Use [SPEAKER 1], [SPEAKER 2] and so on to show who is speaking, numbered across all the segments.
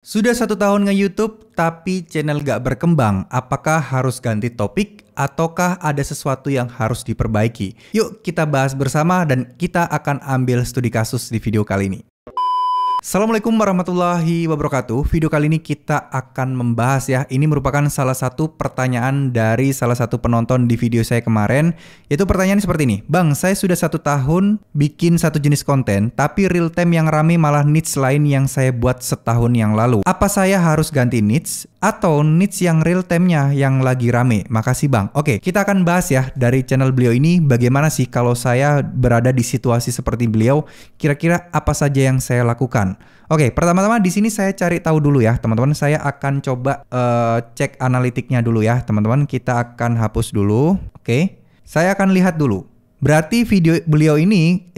[SPEAKER 1] Sudah 1 tahun nge-YouTube, tapi channel gak berkembang. Apakah harus ganti topik, ataukah ada sesuatu yang harus diperbaiki? Yuk kita bahas bersama dan kita akan ambil studi kasus di video kali ini. Assalamualaikum warahmatullahi wabarakatuh. Video kali ini kita akan membahas ya. Ini merupakan salah satu pertanyaan dari salah satu penonton di video saya kemarin. Yaitu pertanyaan seperti ini. Bang, saya sudah 1 tahun bikin satu jenis konten, tapi real time yang rame malah niche lain yang saya buat setahun yang lalu. Apa saya harus ganti niche? Atau niche yang real time-nya yang lagi rame? Makasih bang. Oke, kita akan bahas ya dari channel beliau ini. Bagaimana sih kalau saya berada di situasi seperti beliau? Kira-kira apa saja yang saya lakukan? Oke, pertama-tama di sini saya cari tahu dulu ya, teman-teman. Saya akan coba cek analitiknya dulu ya, teman-teman. Kita akan hapus dulu. Oke, saya akan lihat dulu. Berarti video beliau ini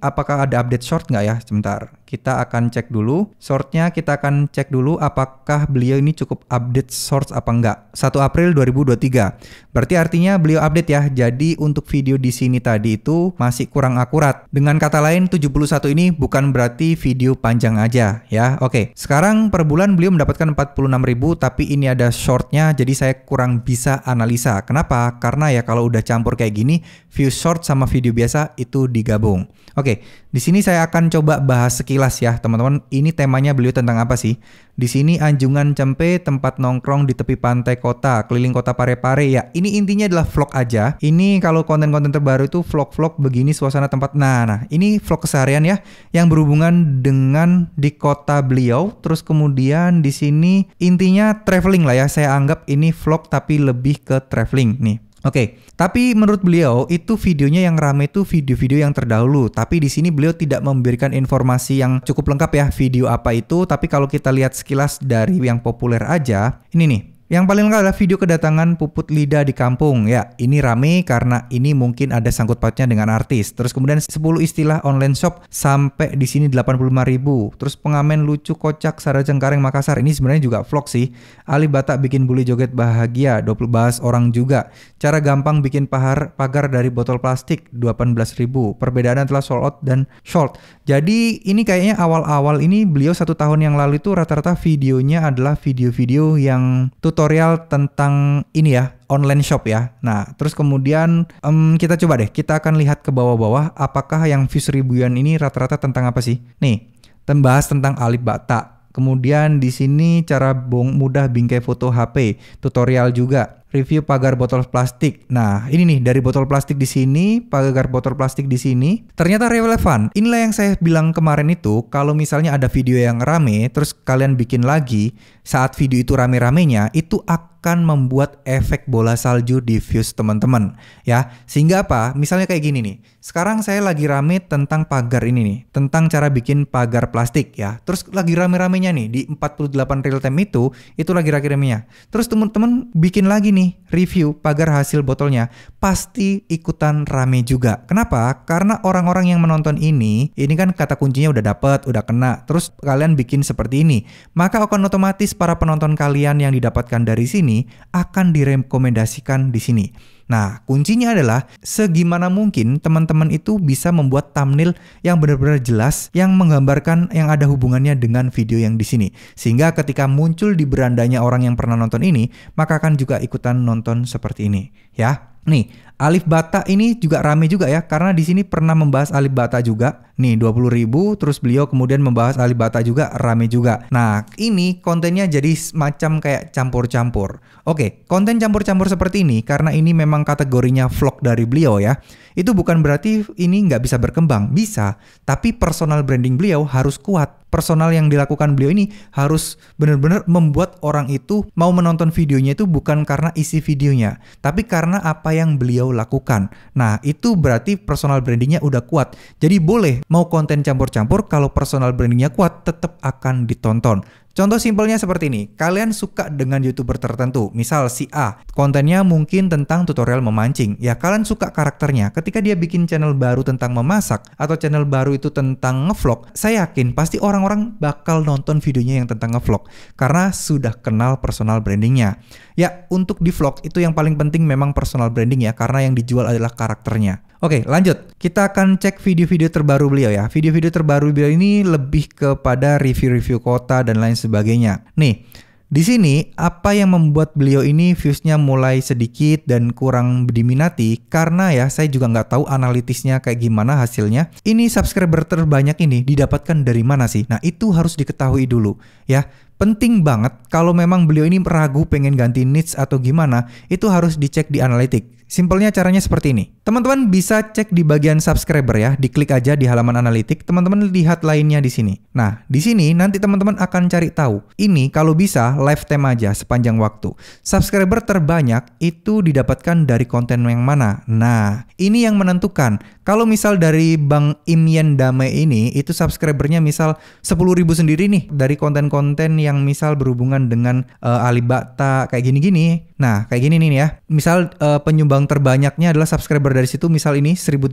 [SPEAKER 1] apakah ada update short nggak ya? Sebentar, kita akan cek dulu. Shortnya kita akan cek dulu apakah beliau ini cukup update shorts apa enggak. 1 April 2023. Berarti artinya beliau update ya. Jadi untuk video di sini tadi itu masih kurang akurat. Dengan kata lain 71 ini bukan berarti video panjang aja ya. Oke, sekarang per bulan beliau mendapatkan 46.000, tapi ini ada shortnya. Jadi saya kurang bisa analisa. Kenapa? Karena ya kalau udah campur kayak gini, view short sama video biasa itu digabung. Oke, di sini saya akan coba bahas sekilas ya, teman-teman. Ini temanya beliau tentang apa sih? Di sini Anjungan Cempe, tempat nongkrong di tepi pantai kota, keliling kota Parepare ya. Ini intinya adalah vlog aja. Ini kalau konten-konten terbaru itu vlog-vlog begini suasana tempat. Nah, ini vlog keseharian ya, yang berhubungan dengan di kota beliau. Terus kemudian di sini intinya traveling lah ya. Saya anggap ini vlog tapi lebih ke traveling nih. Oke, tapi menurut beliau itu videonya yang rame itu video-video yang terdahulu. Tapi di sini beliau tidak memberikan informasi yang cukup lengkap ya video apa itu. Tapi kalau kita lihat sekilas dari yang populer aja, ini nih. Yang paling lengkap adalah video kedatangan Puput Lida di kampung. Ya, ini rame karena ini mungkin ada sangkut pautnya dengan artis. Terus kemudian 10 istilah online shop sampai di sini 85.000. Terus pengamen lucu kocak Sara Cengkareng Makassar. Ini sebenarnya juga vlog sih. Ali Batak bikin bully joget bahagia, 20 bahas orang juga. Cara gampang bikin pagar dari botol plastik, 18.000. Perbedaan antara sold out dan short. Jadi ini kayaknya awal-awal ini beliau 1 tahun yang lalu itu rata-rata videonya adalah video-video yang tutorial tentang ini ya, online shop ya. Nah, terus kemudian kita coba deh, kita akan lihat ke bawah-bawah apakah yang views ribuan ini rata-rata tentang apa sih. Nih, membahas tentang Ali Batak. Kemudian di sini cara mudah bingkai foto HP, tutorial juga. Review pagar botol plastik. Nah, ini nih dari botol plastik di sini, pagar botol plastik di sini. Ternyata relevan. Inilah yang saya bilang kemarin itu, kalau misalnya ada video yang rame, terus kalian bikin lagi, saat video itu rame-ramenya, itu akan membuat efek bola salju di views teman-teman. Ya, sehingga apa? Misalnya kayak gini nih. Sekarang saya lagi rame tentang pagar ini nih, tentang cara bikin pagar plastik ya. Terus lagi rame-ramenya nih di 48 real time itu lagi rame-ramenya. Terus teman-teman bikin lagi nih review pagar hasil botolnya, pasti ikutan rame juga. Kenapa? Karena orang-orang yang menonton ini kan kata kuncinya udah dapet, udah kena. Terus kalian bikin seperti ini, maka akan otomatis para penonton kalian yang didapatkan dari sini akan direkomendasikan di sini. Nah, kuncinya adalah segimana mungkin teman-teman itu bisa membuat thumbnail yang benar-benar jelas, yang menggambarkan yang ada hubungannya dengan video yang di sini. Sehingga ketika muncul di berandanya orang yang pernah nonton ini, maka akan juga ikutan nonton seperti ini, ya. Nih, Alif Bata ini juga rame juga ya, karena di sini pernah membahas Alif Bata juga. Nih 20.000, terus beliau kemudian membahas Alif Bata juga, rame juga. Nah, ini kontennya jadi semacam kayak campur-campur. Oke, konten campur-campur seperti ini, karena ini memang kategorinya vlog dari beliau ya. Itu bukan berarti ini nggak bisa berkembang, bisa. Tapi personal branding beliau harus kuat. Personal yang dilakukan beliau ini harus benar-benar membuat orang itu mau menonton videonya itu bukan karena isi videonya, tapi karena apa yang beliau lakukan. Nah, itu berarti personal brandingnya udah kuat. Jadi boleh mau konten campur-campur, kalau personal brandingnya kuat tetap akan ditonton. Contoh simpelnya seperti ini, kalian suka dengan YouTuber tertentu, misal si A, kontennya mungkin tentang tutorial memancing, ya kalian suka karakternya. Ketika dia bikin channel baru tentang memasak, atau channel baru itu tentang ngevlog, saya yakin pasti orang-orang bakal nonton videonya yang tentang ngevlog, karena sudah kenal personal brandingnya. Ya, untuk di vlog itu yang paling penting memang personal branding ya, karena yang dijual adalah karakternya. Oke, lanjut. Kita akan cek video-video terbaru beliau ya. Video-video terbaru beliau ini lebih kepada review-review kota dan lain sebagainya. Nih, di sini apa yang membuat beliau ini viewsnya mulai sedikit dan kurang diminati, karena ya saya juga nggak tahu analitisnya kayak gimana hasilnya. Ini subscriber terbanyak ini didapatkan dari mana sih? Nah, itu harus diketahui dulu ya. Penting banget kalau memang beliau ini ragu pengen ganti niche atau gimana, itu harus dicek di analitik. Simpelnya caranya seperti ini. Teman-teman bisa cek di bagian subscriber ya, diklik aja di halaman analitik, teman-teman lihat lainnya di sini. Nah, di sini nanti teman-teman akan cari tahu. Ini kalau bisa lifetime aja sepanjang waktu. Subscriber terbanyak itu didapatkan dari konten yang mana? Nah, ini yang menentukan. Kalau misal dari Bang Imyen Damai ini, itu subscribernya misal 10.000 sendiri nih, dari konten-konten yang misal berhubungan dengan Alibata, kayak gini-gini. Nah, kayak gini nih ya. Misal penyumbang terbanyaknya adalah subscriber dari situ, misal ini 1000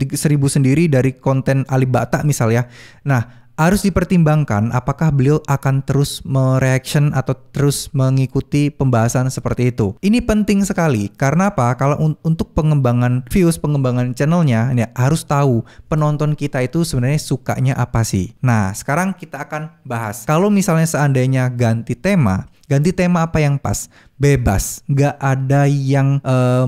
[SPEAKER 1] sendiri dari konten Alibata misal ya. Nah, harus dipertimbangkan apakah beliau akan terus mereaction atau terus mengikuti pembahasan seperti itu. Ini penting sekali karena apa? Kalau untuk pengembangan views, pengembangan channelnya, ya harus tahu penonton kita itu sebenarnya sukanya apa sih. Nah, sekarang kita akan bahas. Kalau misalnya seandainya ganti tema apa yang pas? Bebas, nggak ada yang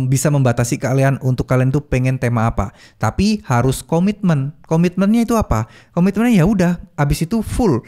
[SPEAKER 1] bisa membatasi kalian untuk kalian tuh pengen tema apa. Tapi harus komitmen. Komitmennya itu apa? Komitmennya ya udah, abis itu full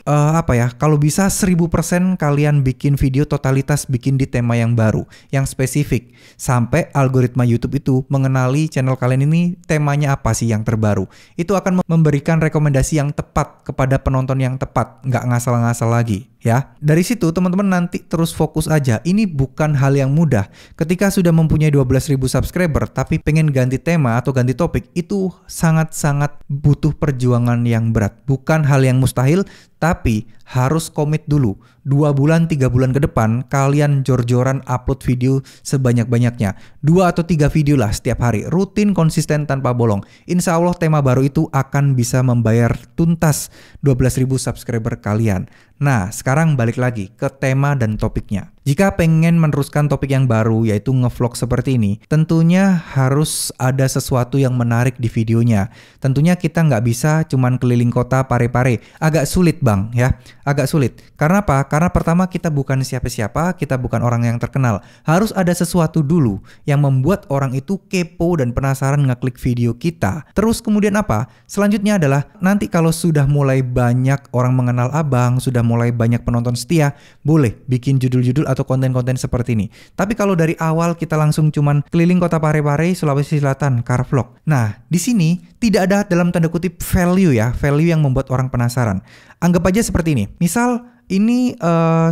[SPEAKER 1] kalau bisa 1000% kalian bikin video totalitas bikin di tema yang baru, yang spesifik, sampai algoritma YouTube itu mengenali channel kalian ini temanya apa sih yang terbaru. Itu akan memberikan rekomendasi yang tepat kepada penonton yang tepat, nggak ngasal-ngasal lagi ya. Dari situ teman-teman nanti terus fokus aja. Ini bukan hal yang mudah. Ketika sudah mempunyai 12.000 subscriber tapi pengen ganti tema atau ganti topik, itu sangat-sangat butuh perjuangan yang berat. Bukan hal yang mustahil, tapi harus komit dulu. 2 bulan, 3 bulan ke depan, kalian jor-joran upload video sebanyak-banyaknya. 2 atau 3 video lah setiap hari. Rutin, konsisten, tanpa bolong. Insya Allah tema baru itu akan bisa membayar tuntas 12.000 subscriber kalian. Nah, sekarang balik lagi ke tema dan topiknya. Jika pengen meneruskan topik yang baru, yaitu ngevlog seperti ini, tentunya harus ada sesuatu yang menarik di videonya. Tentunya kita nggak bisa cuman keliling kota pare-pare. Agak sulit bang ya, agak sulit. Karena apa? Karena pertama kita bukan siapa-siapa, kita bukan orang yang terkenal. Harus ada sesuatu dulu yang membuat orang itu kepo dan penasaran ngeklik video kita. Terus kemudian apa? Selanjutnya adalah nanti kalau sudah mulai banyak orang mengenal abang, sudah mulai banyak penonton setia, boleh bikin judul-judul atau konten-konten seperti ini. Tapi kalau dari awal kita langsung cuman keliling kota Parepare, Sulawesi Selatan, car vlog. Nah, di sini tidak ada dalam tanda kutip value ya, value yang membuat orang penasaran. Anggap aja seperti ini. Misal ini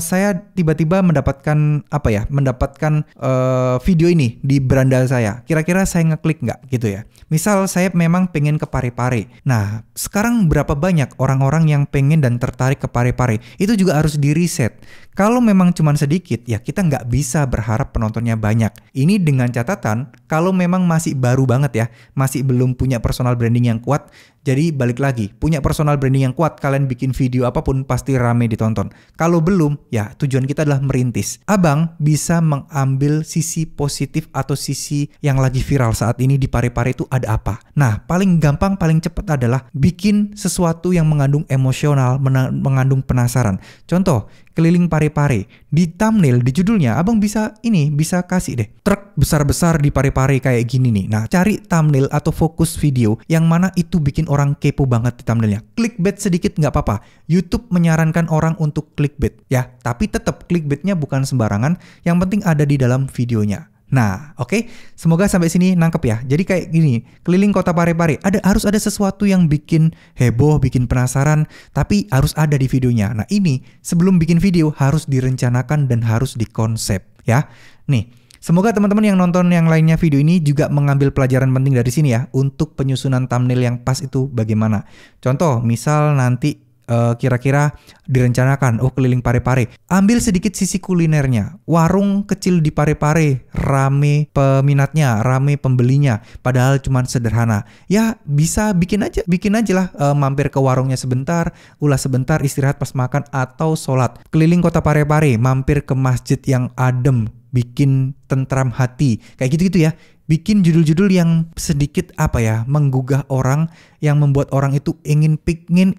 [SPEAKER 1] saya tiba-tiba mendapatkan video ini di beranda saya. Kira-kira saya ngeklik nggak gitu ya. Misal saya memang pengen ke Parepare. Nah, sekarang berapa banyak orang-orang yang pengen dan tertarik ke Parepare? Itu juga harus di-reset. Kalau memang cuma sedikit, ya kita nggak bisa berharap penontonnya banyak. Ini dengan catatan, kalau memang masih baru banget ya, masih belum punya personal branding yang kuat, jadi balik lagi, punya personal branding yang kuat, kalian bikin video apapun pasti rame ditonton. Kalau belum, ya tujuan kita adalah merintis. Abang bisa mengambil sisi positif atau sisi yang lagi viral saat ini di Parepare itu ada apa. Nah, paling gampang, paling cepat adalah bikin sesuatu yang mengandung emosional, mengandung penasaran. Contoh, keliling Parepare. Di thumbnail, di judulnya, abang bisa kasih deh truk besar-besar di Parepare kayak gini nih. Nah, cari thumbnail atau fokus video yang mana itu bikin orang kepo banget di thumbnailnya. Clickbait sedikit nggak apa-apa. YouTube menyarankan orang untuk clickbait ya, tapi tetap clickbaitnya bukan sembarangan. Yang penting ada di dalam videonya. Nah, oke. Semoga sampai sini nangkep ya. Jadi kayak gini, keliling kota Parepare, harus ada sesuatu yang bikin heboh, bikin penasaran, tapi harus ada di videonya. Nah, ini sebelum bikin video harus direncanakan dan harus dikonsep ya. Nih, semoga teman-teman yang nonton yang lainnya video ini juga mengambil pelajaran penting dari sini ya, untuk penyusunan thumbnail yang pas itu bagaimana. Contoh, misal nanti kira-kira direncanakan, keliling Parepare, ambil sedikit sisi kulinernya. Warung kecil di Parepare, rame peminatnya, rame pembelinya, padahal cuma sederhana. Ya bisa bikin aja lah, mampir ke warungnya sebentar, ulas sebentar, istirahat pas makan atau sholat. Keliling kota Parepare, mampir ke masjid yang adem, bikin tentram hati, kayak gitu-gitu ya. Bikin judul-judul yang sedikit menggugah orang, yang membuat orang itu ingin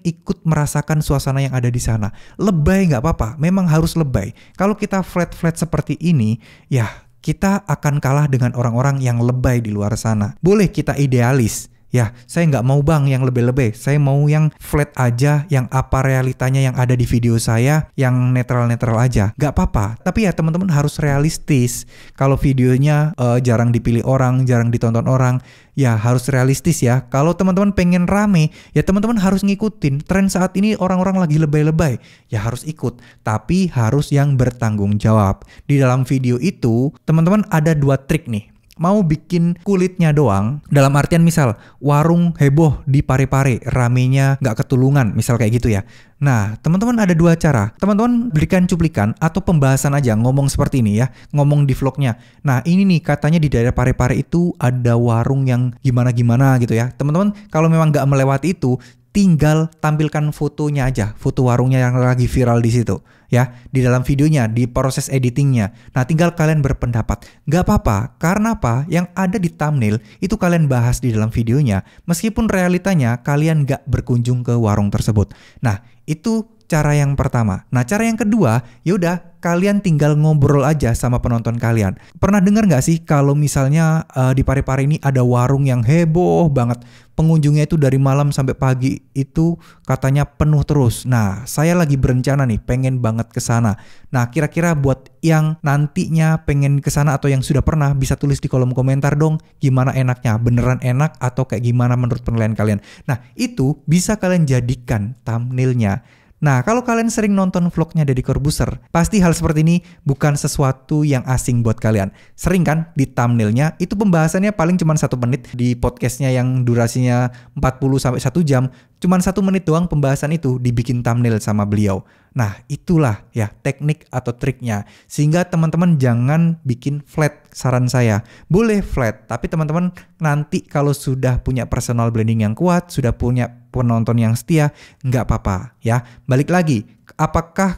[SPEAKER 1] ikut merasakan suasana yang ada di sana. Lebay nggak apa-apa, memang harus lebay. Kalau kita flat-flat seperti ini, ya kita akan kalah dengan orang-orang yang lebay di luar sana. Boleh kita idealis. Ya, saya nggak mau bang yang lebih-lebih. Saya mau yang flat aja, yang apa realitanya yang ada di video saya, yang netral-netral aja. Nggak apa-apa. Tapi ya teman-teman harus realistis. Kalau videonya jarang dipilih orang, jarang ditonton orang, ya harus realistis ya. Kalau teman-teman pengen rame, ya teman-teman harus ngikutin. Tren saat ini orang-orang lagi lebay-lebay, ya harus ikut. Tapi harus yang bertanggung jawab. Di dalam video itu, teman-teman ada 2 trik nih. Mau bikin kulitnya doang, dalam artian misal warung heboh di Parepare, ramenya nggak ketulungan, misal kayak gitu ya. Nah, teman-teman ada 2 cara. Teman-teman berikan cuplikan atau pembahasan aja, ngomong seperti ini ya, ngomong di vlognya. Nah, ini nih katanya di daerah Parepare itu ada warung yang gimana-gimana gitu ya. Teman-teman kalau memang nggak melewati itu, tinggal tampilkan fotonya aja, foto warungnya yang lagi viral di situ ya, di dalam videonya, di proses editingnya. Nah, tinggal kalian berpendapat. Nggak apa-apa, karena apa? Yang ada di thumbnail itu kalian bahas di dalam videonya, meskipun realitanya kalian nggak berkunjung ke warung tersebut. Nah, itu cara yang pertama. Nah, cara yang kedua, yaudah kalian tinggal ngobrol aja sama penonton kalian. Pernah dengar nggak sih kalau misalnya di Parepare ini ada warung yang heboh banget, pengunjungnya itu dari malam sampai pagi itu katanya penuh terus. Nah, saya lagi berencana nih pengen banget ke sana. Nah, kira-kira buat yang nantinya pengen ke sana atau yang sudah pernah, bisa tulis di kolom komentar dong gimana enaknya, beneran enak atau kayak gimana menurut penilaian kalian. Nah, itu bisa kalian jadikan thumbnailnya. Nah, kalau kalian sering nonton vlognya Deddy Corbuzier, pasti hal seperti ini bukan sesuatu yang asing buat kalian. Sering kan di thumbnailnya itu pembahasannya paling cuma 1 menit, di podcastnya yang durasinya 40-1 jam, cuma 1 menit doang pembahasan itu dibikin thumbnail sama beliau. Nah, itulah ya teknik atau triknya. Sehingga teman-teman jangan bikin flat, saran saya. Boleh flat, tapi teman-teman nanti kalau sudah punya personal branding yang kuat, sudah punya penonton yang setia, nggak apa-apa ya. Balik lagi, apakah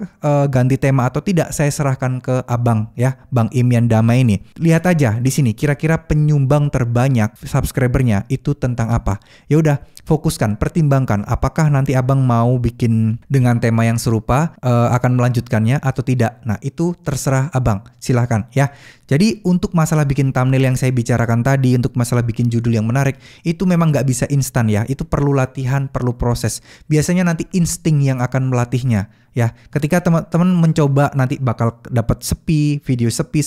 [SPEAKER 1] ganti tema atau tidak, saya serahkan ke abang ya, Bang Imyan Damai ini. Lihat aja di sini kira-kira penyumbang terbanyak subscribernya itu tentang apa. Ya udah, fokuskan, pertimbangkan apakah nanti abang mau bikin dengan tema yang serupa, akan melanjutkannya atau tidak. Nah, itu terserah abang, silahkan ya. Jadi untuk masalah bikin thumbnail yang saya bicarakan tadi, untuk masalah bikin judul yang menarik, itu memang nggak bisa instan ya. Itu perlu latihan, perlu proses. Biasanya nanti insting yang akan melatihnya ya. Ketika teman-teman mencoba, nanti bakal dapat sepi, video sepi,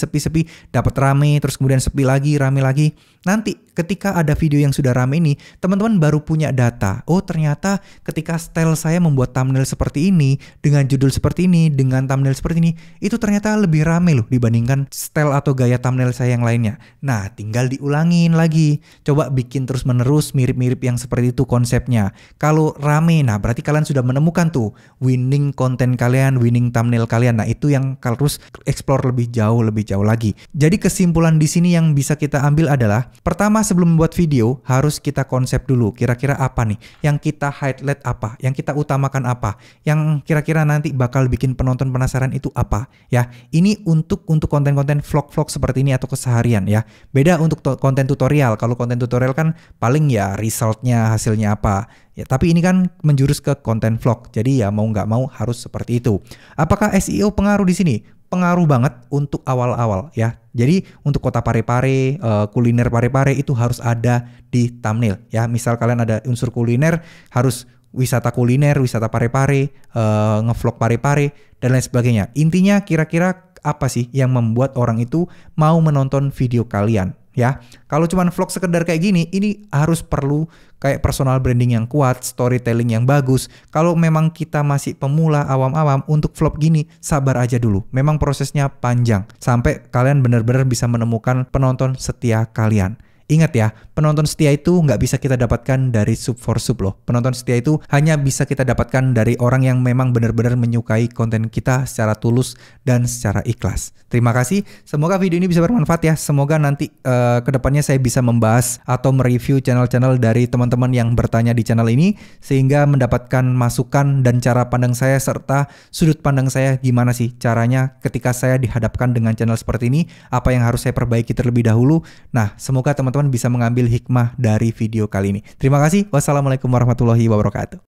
[SPEAKER 1] dapat rame, terus kemudian sepi lagi, rame lagi. Nanti ketika ada video yang sudah rame ini, teman-teman baru punya data. Oh, ternyata ketika style saya membuat thumbnail seperti ini, dengan judul seperti ini, dengan thumbnail seperti ini, itu ternyata lebih rame loh dibandingkan style atau gaya thumbnail saya yang lainnya. Nah, tinggal diulangin lagi. Coba bikin terus-menerus mirip-mirip yang seperti itu konsepnya. Kalau rame, nah berarti kalian sudah menemukan tuh winning konten kalian, winning thumbnail kalian. Nah, itu yang harus explore lebih jauh lagi. Jadi kesimpulan di sini yang bisa kita ambil adalah, pertama sebelum membuat video harus kita konsep dulu. Kira-kira apa nih yang kita highlight, apa yang kita utamakan, apa yang kira-kira nanti bakal bikin penonton penasaran itu apa ya. Ini untuk konten-konten vlog-vlog seperti ini atau keseharian ya. Beda untuk konten tutorial. Kalau konten tutorial kan paling ya resultnya, hasilnya apa ya. Tapi ini kan menjurus ke konten vlog. Jadi ya mau nggak mau harus seperti itu. Apakah SEO pengaruh di sini? Pengaruh banget untuk awal-awal ya. Jadi untuk kota Parepare, kuliner Parepare itu harus ada di thumbnail ya. Misal kalian ada unsur kuliner, harus wisata kuliner, wisata Parepare, ngevlog Parepare dan lain sebagainya. Intinya kira-kira apa sih yang membuat orang itu mau menonton video kalian ya. Kalau cuma vlog sekedar kayak gini, ini harus perlu kayak personal branding yang kuat, storytelling yang bagus. Kalau memang kita masih pemula, awam-awam, untuk vlog gini, sabar aja dulu. Memang prosesnya panjang, sampai kalian benar-benar bisa menemukan penonton setia kalian. Ingat ya, penonton setia itu nggak bisa kita dapatkan dari sub for sub loh. Penonton setia itu hanya bisa kita dapatkan dari orang yang memang benar-benar menyukai konten kita secara tulus dan secara ikhlas. Terima kasih, semoga video ini bisa bermanfaat ya. Semoga nanti kedepannya saya bisa membahas atau mereview channel-channel dari teman-teman yang bertanya di channel ini, sehingga mendapatkan masukan dan cara pandang saya serta sudut pandang saya gimana sih caranya ketika saya dihadapkan dengan channel seperti ini, apa yang harus saya perbaiki terlebih dahulu. Nah, semoga teman-teman bisa mengambil hikmah dari video kali ini. Terima kasih. Wassalamualaikum warahmatullahi wabarakatuh.